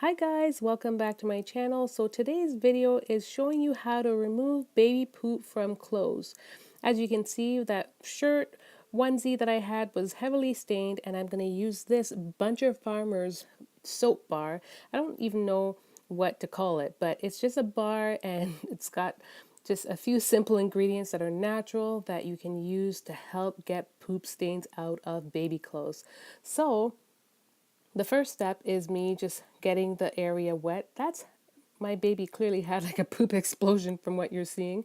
Hi guys, welcome back to my channel. So today's video is showing you how to remove baby poop from clothes. As you can see, that shirt onesie that I had was heavily stained, and I'm going to use this Bunch of Farmers soap bar. I don't even know what to call it, but it's just a bar and it's got just a few simple ingredients that are natural that you can use to help get poop stains out of baby clothes. So the first step is me just getting the area wet. That's my baby clearly had like a poop explosion from what you're seeing.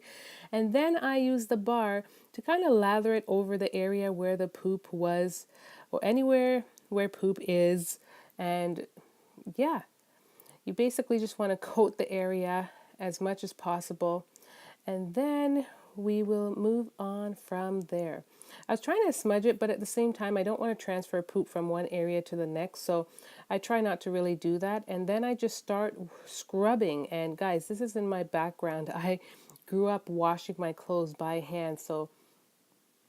And then I use the bar to kind of lather it over the area where the poop was or anywhere where poop is. And yeah, you basically just want to coat the area as much as possible. And then we will move on from there. I was trying to smudge it, but at the same time, I don't want to transfer poop from one area to the next. So I try not to really do that. And then I just start scrubbing. And guys, this is in my background. I grew up washing my clothes by hand. So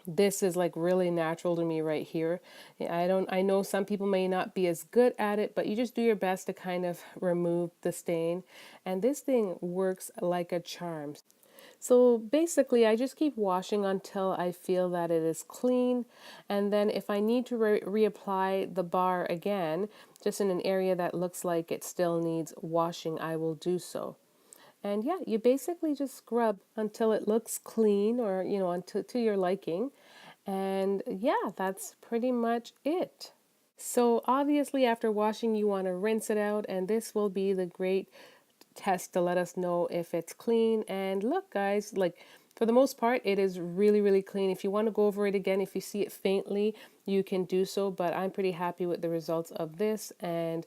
this is like really natural to me right here. I know some people may not be as good at it, but you just do your best to kind of remove the stain. And this thing works like a charm. So basically, I just keep washing until I feel that it is clean. And then if I need to reapply the bar again, just in an area that looks like it still needs washing, I will do so. And yeah, you basically just scrub until it looks clean or, until to your liking. And yeah, that's pretty much it. So obviously after washing, you want to rinse it out, and this will be the great test to let us know if it's clean. And look guys, like for the most part it is really clean. If you want to go over it again, if you see it faintly, you can do so, but I'm pretty happy with the results of this. And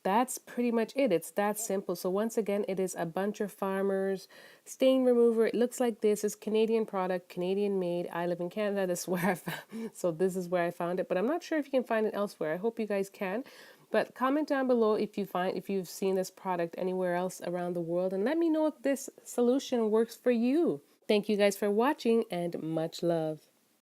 that's pretty much it. It's that simple. So once again, it is a Bunch of Farmers stain remover. It looks like this. Is Canadian product, Canadian made. I live in Canada. This is where I found, so this is where I found it, but I'm not sure if you can find it elsewhere. I hope you guys can. But comment down below if you've seen this product anywhere else around the world, and let me know if this solution works for you. Thank you guys for watching, and much love.